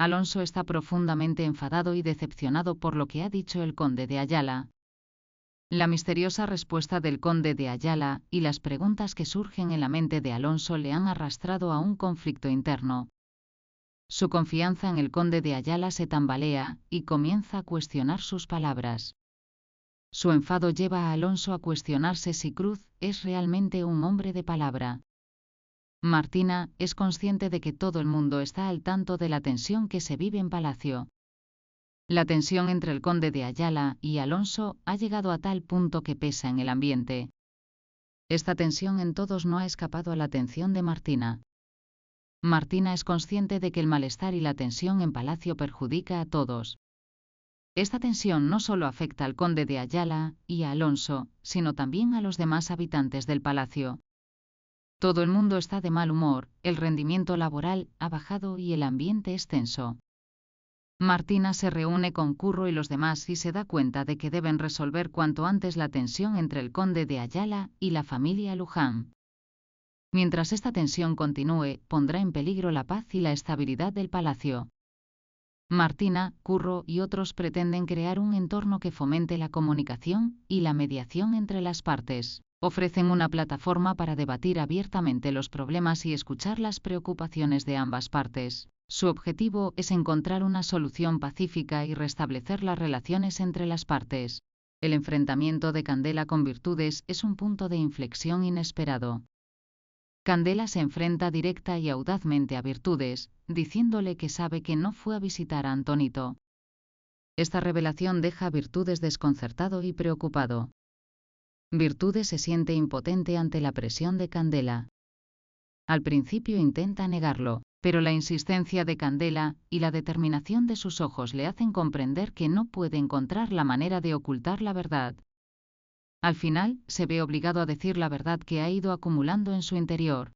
Alonso está profundamente enfadado y decepcionado por lo que ha dicho el conde de Ayala. La misteriosa respuesta del conde de Ayala y las preguntas que surgen en la mente de Alonso le han arrastrado a un conflicto interno. Su confianza en el conde de Ayala se tambalea y comienza a cuestionar sus palabras. Su enfado lleva a Alonso a cuestionarse si Cruz es realmente un hombre de palabra. Martina es consciente de que todo el mundo está al tanto de la tensión que se vive en Palacio. La tensión entre el conde de Ayala y Alonso ha llegado a tal punto que pesa en el ambiente. Esta tensión en todos no ha escapado a la atención de Martina. Martina es consciente de que el malestar y la tensión en Palacio perjudica a todos. Esta tensión no solo afecta al conde de Ayala y a Alonso, sino también a los demás habitantes del palacio. Todo el mundo está de mal humor, el rendimiento laboral ha bajado y el ambiente es tenso. Martina se reúne con Curro y los demás y se da cuenta de que deben resolver cuanto antes la tensión entre el conde de Ayala y la familia Luján. Mientras esta tensión continúe, pondrá en peligro la paz y la estabilidad del palacio. Martina, Curro y otros pretenden crear un entorno que fomente la comunicación y la mediación entre las partes. Ofrecen una plataforma para debatir abiertamente los problemas y escuchar las preocupaciones de ambas partes. Su objetivo es encontrar una solución pacífica y restablecer las relaciones entre las partes. El enfrentamiento de Candela con Virtudes es un punto de inflexión inesperado. Candela se enfrenta directa y audazmente a Virtudes, diciéndole que sabe que no fue a visitar a Antonito. Esta revelación deja a Virtudes desconcertado y preocupado. Virtudes se siente impotente ante la presión de Candela. Al principio intenta negarlo, pero la insistencia de Candela y la determinación de sus ojos le hacen comprender que no puede encontrar la manera de ocultar la verdad. Al final, se ve obligado a decir la verdad que ha ido acumulando en su interior.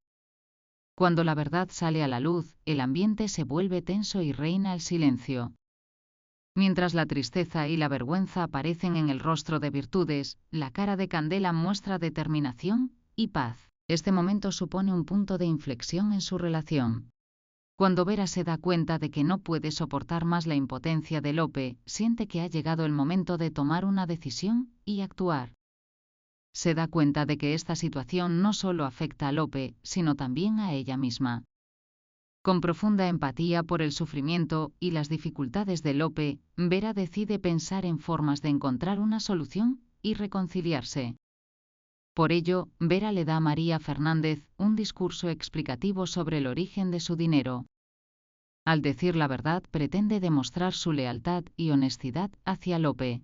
Cuando la verdad sale a la luz, el ambiente se vuelve tenso y reina el silencio. Mientras la tristeza y la vergüenza aparecen en el rostro de Virtudes, la cara de Candela muestra determinación y paz. Este momento supone un punto de inflexión en su relación. Cuando Vera se da cuenta de que no puede soportar más la impotencia de Lope, siente que ha llegado el momento de tomar una decisión y actuar. Se da cuenta de que esta situación no solo afecta a Lope, sino también a ella misma. Con profunda empatía por el sufrimiento y las dificultades de Lope, Vera decide pensar en formas de encontrar una solución y reconciliarse. Por ello, Vera le da a María Fernández un discurso explicativo sobre el origen de su dinero. Al decir la verdad, pretende demostrar su lealtad y honestidad hacia Lope.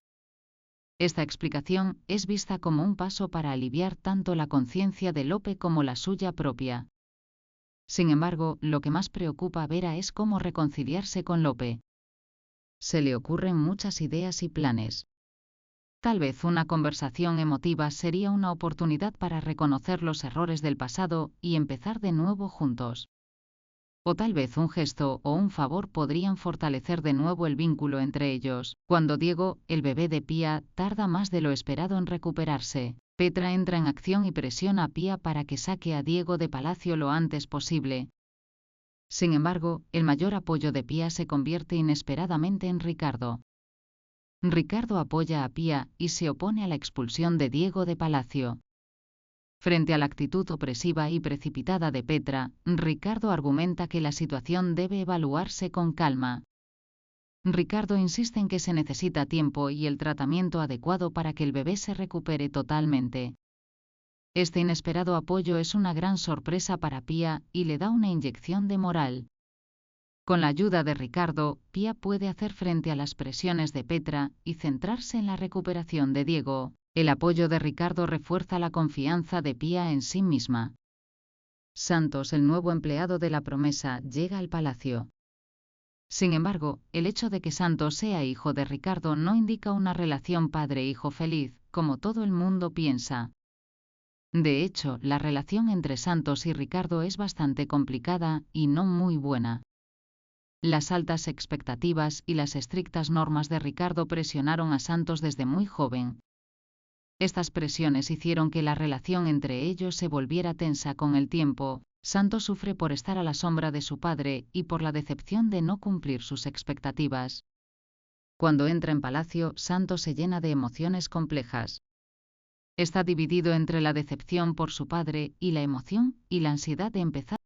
Esta explicación es vista como un paso para aliviar tanto la conciencia de Lope como la suya propia. Sin embargo, lo que más preocupa a Vera es cómo reconciliarse con Lope. Se le ocurren muchas ideas y planes. Tal vez una conversación emotiva sería una oportunidad para reconocer los errores del pasado y empezar de nuevo juntos. O tal vez un gesto o un favor podrían fortalecer de nuevo el vínculo entre ellos. Cuando Diego, el bebé de Pía, tarda más de lo esperado en recuperarse, Petra entra en acción y presiona a Pía para que saque a Diego de Palacio lo antes posible. Sin embargo, el mayor apoyo de Pía se convierte inesperadamente en Ricardo. Ricardo apoya a Pía y se opone a la expulsión de Diego de Palacio. Frente a la actitud opresiva y precipitada de Petra, Ricardo argumenta que la situación debe evaluarse con calma. Ricardo insiste en que se necesita tiempo y el tratamiento adecuado para que el bebé se recupere totalmente. Este inesperado apoyo es una gran sorpresa para Pía y le da una inyección de moral. Con la ayuda de Ricardo, Pía puede hacer frente a las presiones de Petra y centrarse en la recuperación de Diego. El apoyo de Ricardo refuerza la confianza de Pía en sí misma. Santos, el nuevo empleado de la promesa, llega al palacio. Sin embargo, el hecho de que Santos sea hijo de Ricardo no indica una relación padre-hijo feliz, como todo el mundo piensa. De hecho, la relación entre Santos y Ricardo es bastante complicada y no muy buena. Las altas expectativas y las estrictas normas de Ricardo presionaron a Santos desde muy joven. Estas presiones hicieron que la relación entre ellos se volviera tensa con el tiempo, Santo sufre por estar a la sombra de su padre y por la decepción de no cumplir sus expectativas. Cuando entra en palacio, Santo se llena de emociones complejas. Está dividido entre la decepción por su padre y la emoción y la ansiedad de empezar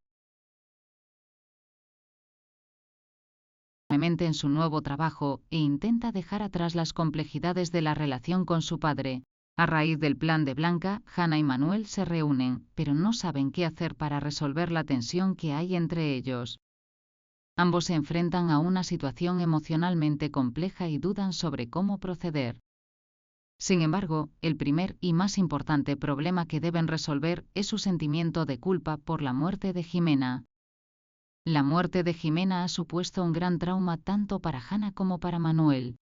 en su nuevo trabajo e intenta dejar atrás las complejidades de la relación con su padre. A raíz del plan de Blanca, Hannah y Manuel se reúnen, pero no saben qué hacer para resolver la tensión que hay entre ellos. Ambos se enfrentan a una situación emocionalmente compleja y dudan sobre cómo proceder. Sin embargo, el primer y más importante problema que deben resolver es su sentimiento de culpa por la muerte de Jimena. La muerte de Jimena ha supuesto un gran trauma tanto para Hannah como para Manuel.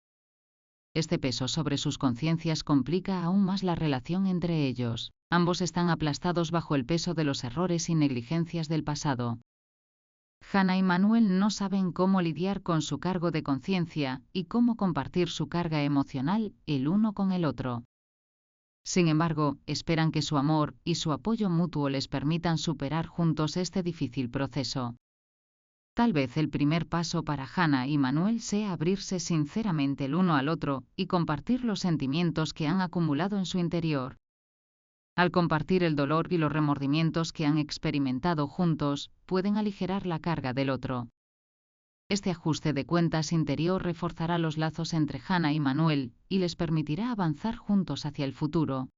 Este peso sobre sus conciencias complica aún más la relación entre ellos. Ambos están aplastados bajo el peso de los errores y negligencias del pasado. Hannah y Manuel no saben cómo lidiar con su cargo de conciencia y cómo compartir su carga emocional el uno con el otro. Sin embargo, esperan que su amor y su apoyo mutuo les permitan superar juntos este difícil proceso. Tal vez el primer paso para Hannah y Manuel sea abrirse sinceramente el uno al otro y compartir los sentimientos que han acumulado en su interior. Al compartir el dolor y los remordimientos que han experimentado juntos, pueden aligerar la carga del otro. Este ajuste de cuentas interior reforzará los lazos entre Hannah y Manuel y les permitirá avanzar juntos hacia el futuro.